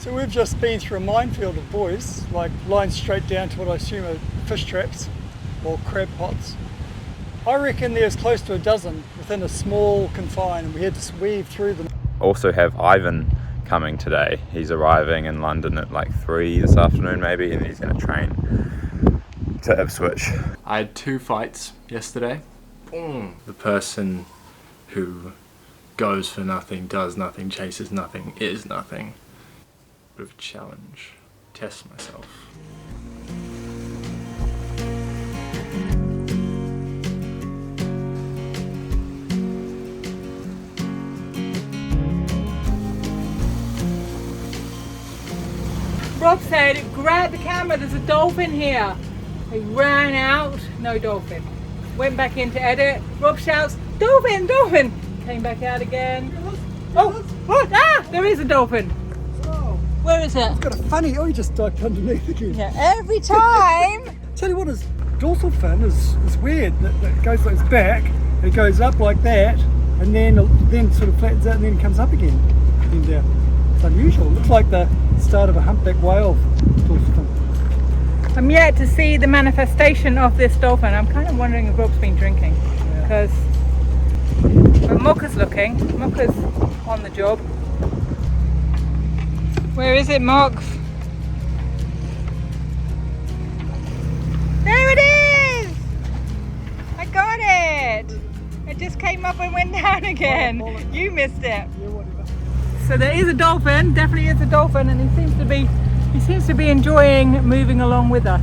So we've just been through a minefield of buoys, like lined straight down to what I assume are fish traps or crab pots. I reckon there's close to a dozen within a small confine, and we had to weave through them. Also have Ivan coming today. He's arriving in London at like 3 this afternoon maybe, and he's going to train to Ipswich. I had 2 fights yesterday. The person who goes for nothing, does nothing, chases nothing, is nothing. Bit of a challenge. Test myself. Rob said, grab the camera, there's a dolphin here. He ran out, no dolphin. Went back in to edit. Rob shouts, dolphin, dolphin. Came back out again. Oh, what? Ah, there is a dolphin. Oh, where is it? It's got a funny, he just ducked underneath again. Yeah, every time. Tell you what, his dorsal fin is weird. That goes like its back, it goes up like that, and then sort of flattens out and then comes up again. And it's unusual. It looks like the start of a humpback whale dorsal fin. I'm yet to see the manifestation of this dolphin. I'm kind of wondering if Rob's been drinking, because Mocha's looking. Mocha's on the job. Where is it, Mox? There it is! I got it! It just came up and went down again. You missed it. Yeah, whatever. So there is a dolphin, definitely is a dolphin, and he seems to be enjoying moving along with us,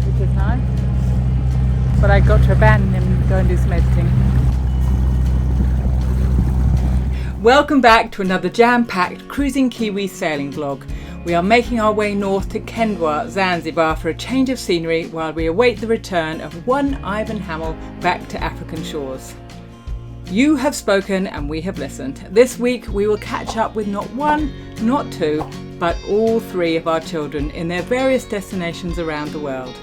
which is nice. But I got to abandon him and go and do some editing. Welcome back to another jam-packed Cruising Kiwis sailing vlog. We are making our way north to Kendwa, Zanzibar for a change of scenery while we await the return of one Ivan Hamel back to African shores. You have spoken and we have listened. This week we will catch up with not one, not two, but all 3 of our children in their various destinations around the world.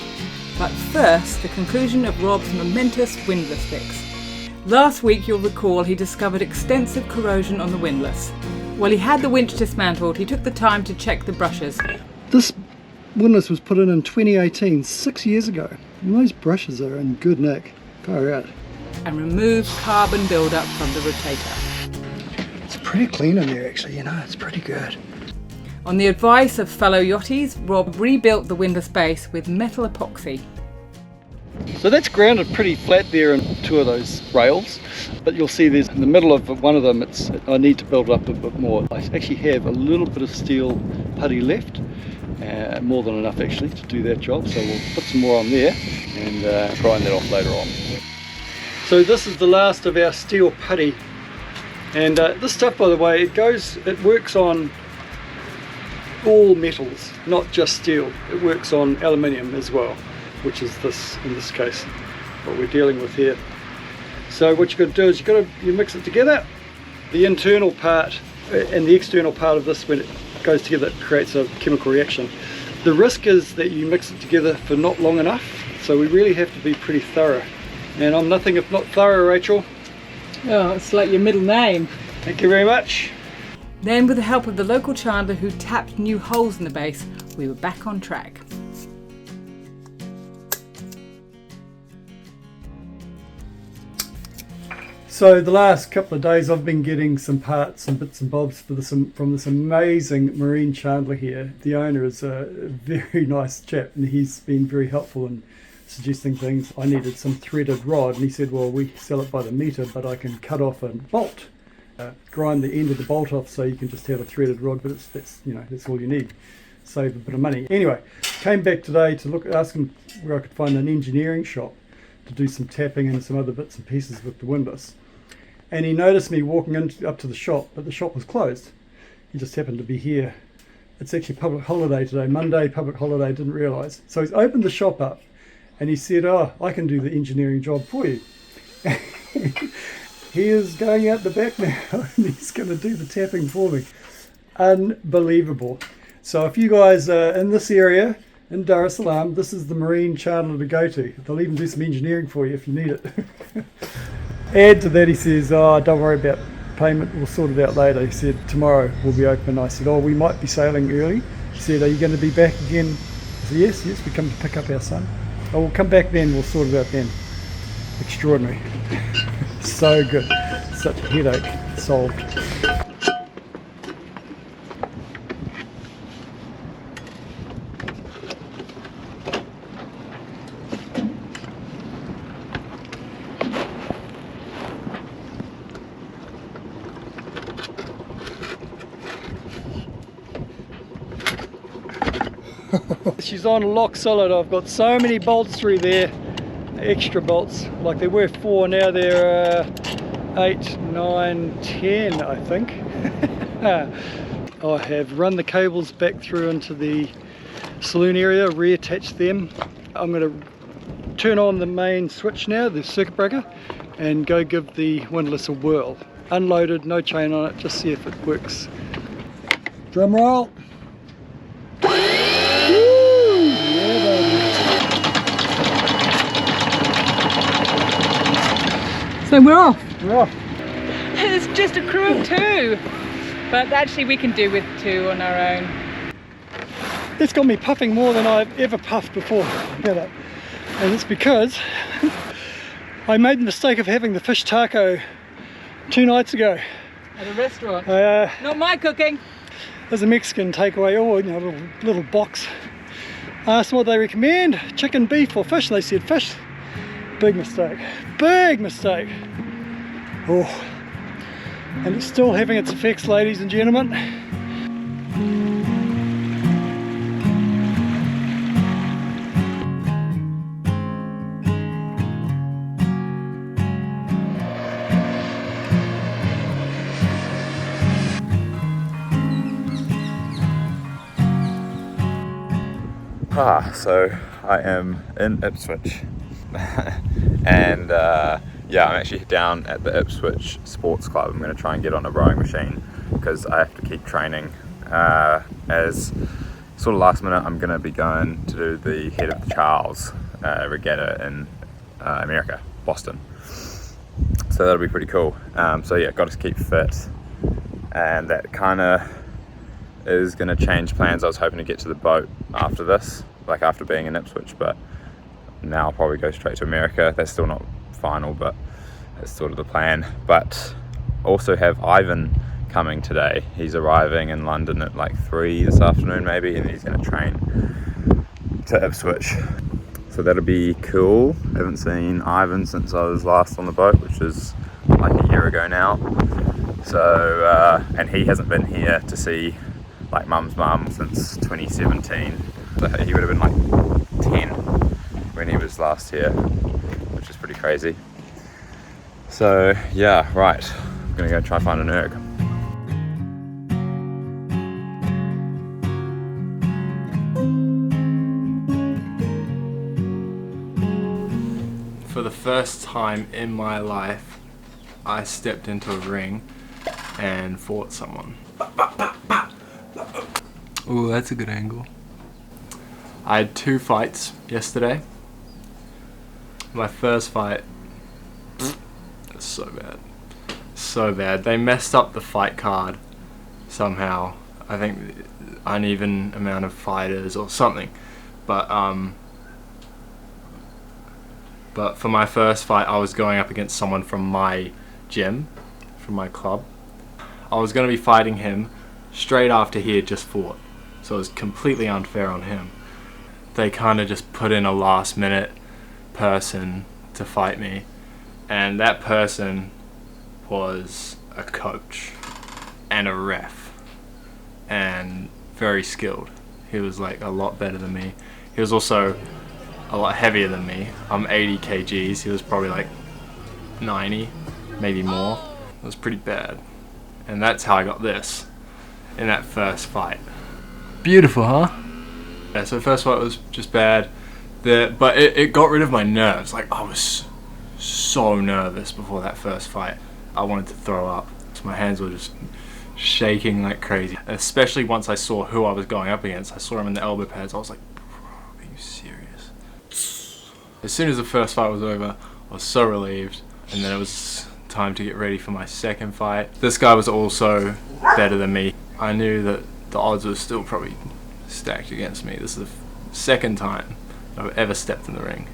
But first, the conclusion of Rob's momentous windless fix. Last week, you'll recall, he discovered extensive corrosion on the windlass. While he had the winch dismantled, he took the time to check the brushes. This windlass was put in 2018, 6 years ago. And those brushes are in good nick. Far out. And remove carbon buildup from the rotator. It's pretty clean in there actually, it's pretty good. On the advice of fellow yachties, Rob rebuilt the windlass base with metal epoxy. So that's grounded pretty flat there in 2 of those rails, but you'll see there's in the middle of one of them, I need to build up a bit more. I actually have a little bit of steel putty left, more than enough actually to do that job, so we'll put some more on there and grind that off later on. So this is the last of our steel putty, and this stuff, by the way, it works on all metals, not just steel. It works on aluminium as well, which is this, in this case, what we're dealing with here. So what you've got to do is you mix it together. The internal part and the external part of this, when it goes together, it creates a chemical reaction. The risk is that you mix it together for not long enough, so we really have to be pretty thorough. And I'm nothing if not thorough, Rachel. Oh, it's like your middle name. Thank you very much. Then, with the help of the local chandler who tapped new holes in the base, we were back on track. So the last couple of days I've been getting some parts and bits and bobs from this amazing marine chandler here. The owner is a very nice chap and he's been very helpful in suggesting things. I needed some threaded rod and he said, well, we sell it by the metre, but I can cut off a bolt, grind the end of the bolt off so you can just have a threaded rod, but that's all you need. Save a bit of money. Anyway, came back today to ask him where I could find an engineering shop to do some tapping and some other bits and pieces with the windlass. And he noticed me walking up to the shop, but the shop was closed. He just happened to be here. It's actually public holiday today, Monday, public holiday, didn't realise. So he's opened the shop up and he said, oh, I can do the engineering job for you. He is going out the back now and he's going to do the tapping for me. Unbelievable. So if you guys are in this area, in Dar es Salaam, this is the marine chandler to go to. They'll even do some engineering for you if you need it. Add to that, he says, oh, don't worry about payment, we'll sort it out later. He said, tomorrow we'll be open. I said, oh, we might be sailing early. He said, are you going to be back again? I said, yes, we come to pick up our son. Oh, we'll come back then, we'll sort it out then. Extraordinary. So good. Such a headache solved. She's on lock solid. I've got so many bolts through there, extra bolts. Like there were 4, now they're 8, 9, 10 I think. I have run the cables back through into the saloon area, reattached them. I'm going to turn on the main switch now, the circuit breaker, and go give the windlass a whirl. Unloaded, no chain on it, just see if it works. Drum roll. So we're off. We're off. It's just a crew of 2, but actually we can do with 2 on our own. It's got me puffing more than I've ever puffed before. Get it? And it's because I made the mistake of having the fish taco 2 nights ago. At a restaurant. Not my cooking. There's a Mexican takeaway, or you know, little box. Asked them what they recommend, chicken, beef or fish, and they said fish. Big mistake, big mistake. Oh, and it's still having its effects, ladies and gentlemen. So I am in Ipswich and yeah, I'm actually down at the Ipswich Sports Club. I'm going to try and get on a rowing machine because I have to keep training. As sort of last minute, I'm going to be going to do the Head of the Charles regatta in America, Boston. So that'll be pretty cool. So yeah, got to keep fit, and that kind of is going to change plans. I was hoping to get to the boat after this, like after being in Ipswich, but now I'll probably go straight to America. That's still not final, but that's sort of the plan. But also have Ivan coming today. He's arriving in London at like 3 this afternoon maybe, and he's going to train to Ipswich. So that'll be cool. I haven't seen Ivan since I was last on the boat, which is like a year ago now. So and he hasn't been here to see like mum's mum since 2017. So he would have been like 10 when he was last here, which is pretty crazy. So yeah, right, I'm gonna go try and find an erg. For the first time in my life, I stepped into a ring and fought someone. Ooh, that's a good angle. I had 2 fights yesterday. My first fight, it's so bad. So bad. They messed up the fight card somehow. I think uneven amount of fighters or something. But for my first fight, I was going up against someone from my gym, from my club. I was going to be fighting him straight after he had just fought. So it was completely unfair on him. They kind of just put in a last minute person to fight me, and that person was a coach and a ref and very skilled. He was like a lot better than me. He was also a lot heavier than me. I'm 80 kgs, he was probably like 90, maybe more. It was pretty bad. And that's how I got this in that first fight. Beautiful, huh? Yeah, so the first fight was just bad, but it got rid of my nerves. Like, I was so nervous before that first fight. I wanted to throw up. So my hands were just shaking like crazy. Especially once I saw who I was going up against. I saw him in the elbow pads. I was like, bro, are you serious? As soon as the first fight was over, I was so relieved. And then it was time to get ready for my second fight. This guy was also better than me. I knew that the odds were still probably stacked against me. This is the second time I've ever stepped in the ring,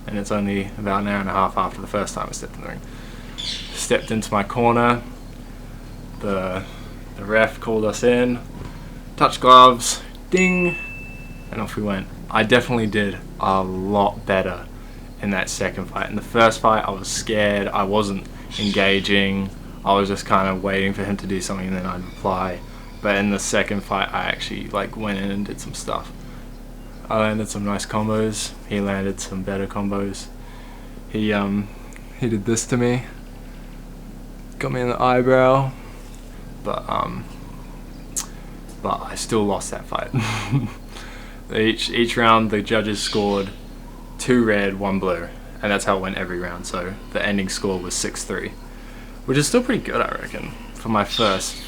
and it's only about an hour and a half after the first time I stepped in the ring. Stepped into my corner, the ref called us in, touched gloves, ding, and off we went. I definitely did a lot better in that second fight. In the first fight I was scared, I wasn't engaging, I was just kind of waiting for him to do something and then I'd reply. But in the second fight I actually like went in and did some stuff. I landed some nice combos, he landed some better combos. He did this to me, got me in the eyebrow, but I still lost that fight. Each round the judges scored 2 red, 1 blue, and that's how it went every round. So the ending score was 6-3, which is still pretty good, I reckon, for my first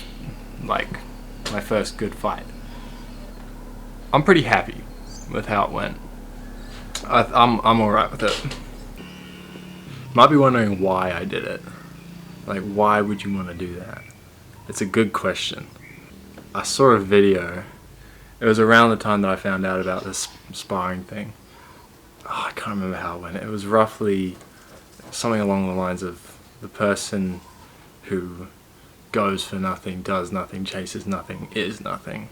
good fight. I'm pretty happy with how it went. I'm alright with it. Might be wondering why I did it. Like, why would you want to do that? It's a good question. I saw a video. It was around the time that I found out about this sparring thing. Oh, I can't remember how it went. It was roughly something along the lines of the person who goes for nothing, does nothing, chases nothing, is nothing.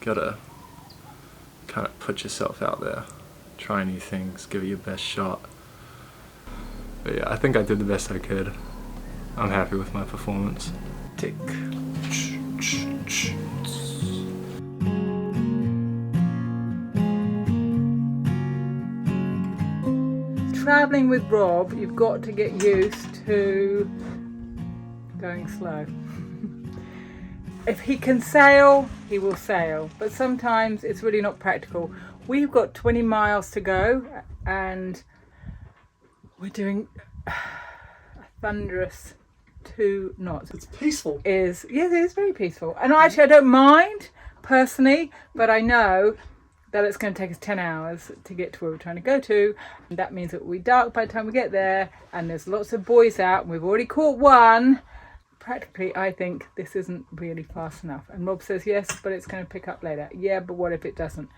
Gotta kind of put yourself out there. Try new things, give it your best shot. But yeah, I think I did the best I could. I'm happy with my performance. Tick. Travelling with Rob, you've got to get used to going slow. If he can sail, he will sail, but sometimes it's really not practical. We've got 20 miles to go and we're doing a thunderous 2 knots. It's peaceful. Yes, it is very peaceful. And actually I don't mind personally, but I know that it's going to take us 10 hours to get to where we're trying to go to. And that means it will be dark by the time we get there, and there's lots of boys out, and we've already caught one. Practically, I think this isn't really fast enough. And Rob says, yes, but it's going to pick up later. Yeah, but what if it doesn't?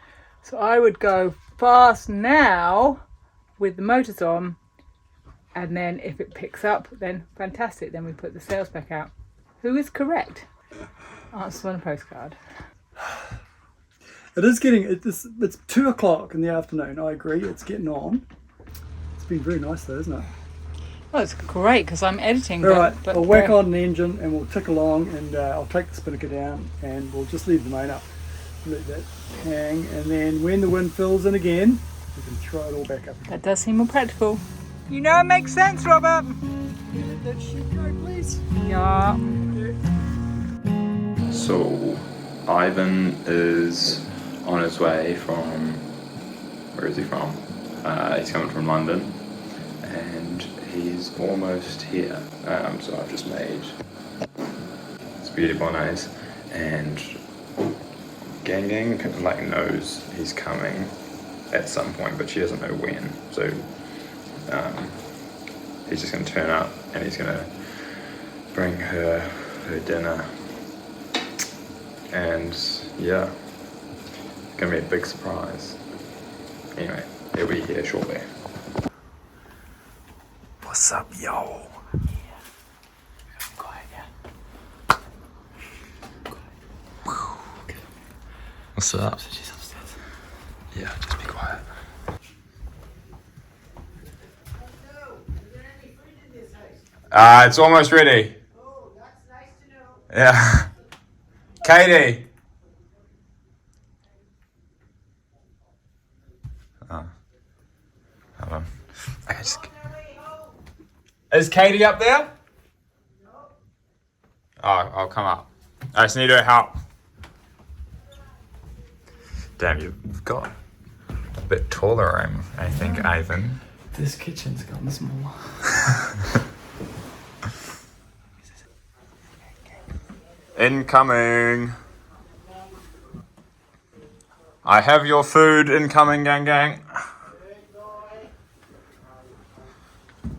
So I would go fast now with the motors on, and then if it picks up, then fantastic. Then we put the sails back out. Who is correct? Answer on a postcard. It is getting, it's 2 o'clock in the afternoon, I agree, it's getting on. It's been very nice though, isn't it? Oh, it's great because I'm editing. Alright, I'll whack on the engine and we'll tick along, and I'll take the spinnaker down and we'll just leave the main up. Let that hang, and then when the wind fills in again, we can throw it all back up. That does seem more practical. You know it makes sense, Robert. Let that shit go, please. Yeah. So Ivan is on his way from, where is he from? He's coming from London, and he's almost here. So I've just made spaghetti bolognese, and Gang like knows he's coming at some point, but she doesn't know when. So he's just going to turn up and he's going to bring her dinner, and yeah, it's going to be a big surprise. Anyway, he'll be here shortly. What's up, yo? What's up? She's upstairs. Yeah, just be quiet. It's almost ready. Oh, that's nice to know. Yeah. Katie. Oh. Hold on. Okay, just... Is Katie up there? No. Oh, I'll come up. I just need her help. Damn, you've got a bit taller room, I think, Ivan. This kitchen's gotten smaller. Incoming. I have your food incoming, gang.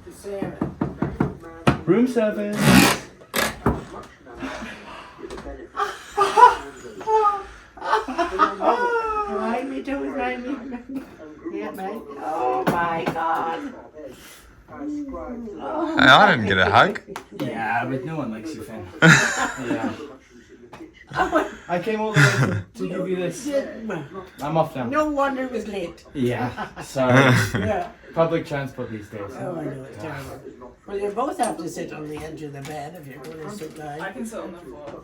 The salmon. Room 7. Ride me to it, ride me. Yeah, mate. Oh my God. I didn't get a hug. Yeah, but no one likes you, Finn. Yeah. I came all the way to give you this. I'm off now. No wonder it was late. Yeah, sorry. Yeah. Public transport these days. Oh, I know, it's terrible. Well, you both have to sit on the edge of the bed if you're going to sit down. I can sit on the floor.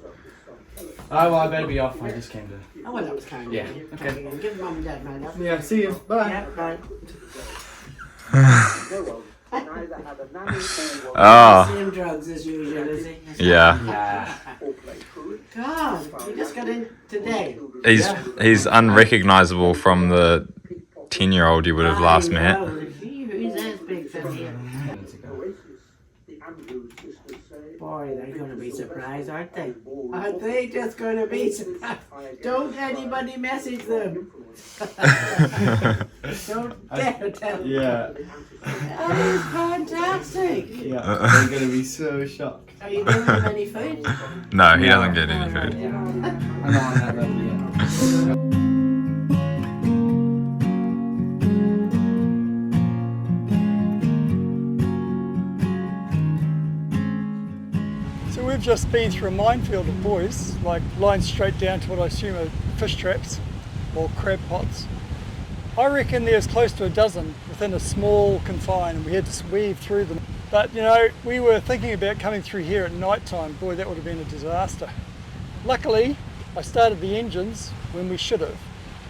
Oh, well, I better be off. I just came to. Oh, well, that was kind of Yeah, you. okay. Give Mum and Dad my love. Yeah, see you. Bye. Yeah, bye. Oh, Same drugs as usual, is he? yeah. Yeah. God, we just got in today. He's unrecognizable from the 10-year-old you would have last met. Who's as big for him? Boy, they're going to be surprised, aren't they? Aren't they just going to be surprised? Don't anybody message them. Don't dare tell them. Yeah. That is fantastic. Yeah. They're gonna be so shocked. Are you giving them any food? No, he doesn't get any food. I'm not on that level yet. So we've just been through a minefield of buoys, like lined straight down to what I assume are fish traps or crab pots. I reckon there's close to a dozen within a small confine, and we had to weave through them. But you know, we were thinking about coming through here at night time. Boy, that would have been a disaster. Luckily, I started the engines when we should have,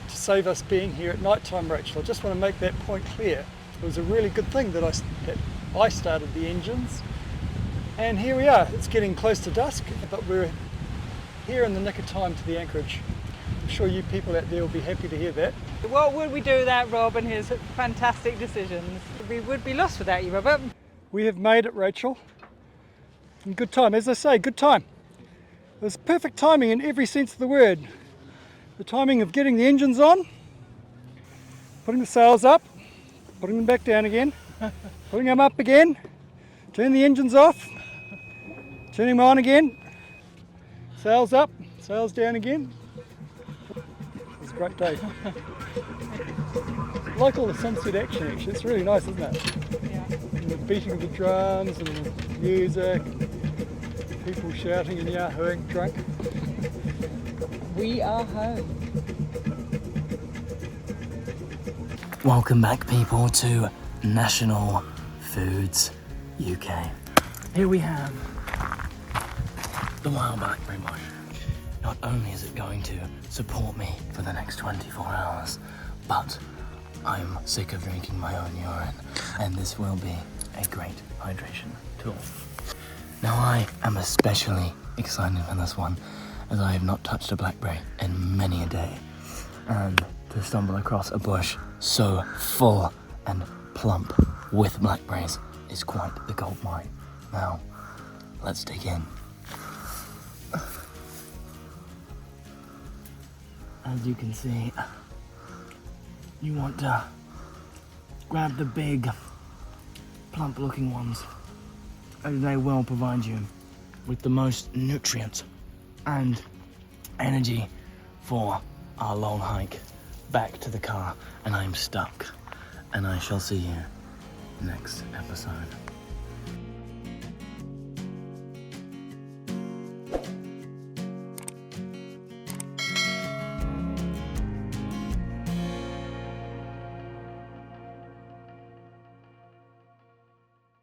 to save us being here at night time, Rachel. I just want to make that point clear. It was a really good thing that I started the engines. And here we are. It's getting close to dusk, but we're here in the nick of time to the anchorage. I'm sure you people out there will be happy to hear that. What would we do without Rob and his fantastic decisions? We would be lost without you, Robert. We have made it, Rachel. In good time, as I say, good time. It was perfect timing in every sense of the word. The timing of getting the engines on, putting the sails up, putting them back down again, putting them up again, turning the engines off, turning them on again, sails up, sails down again. It was a great day. I like all the sunset action actually, it's really nice, isn't it? Yeah. And the beating of the drums and the music, people shouting and yahooing, drunk. We are home. Welcome back, people, to National Foods UK. Here we have the wild blackberry bush. Not only is it going to support me for the next 24 hours, but I'm sick of drinking my own urine, and this will be a great hydration tool. Now, I am especially excited for this one, as I have not touched a blackberry in many a day, and to stumble across a bush so full and plump with blackberries is quite the gold mine. Now, let's dig in. As you can see, you want to grab the big, plump looking ones, as they will provide you with the most nutrients and energy for our long hike back to the car. And I'm stuck, and I shall see you next episode.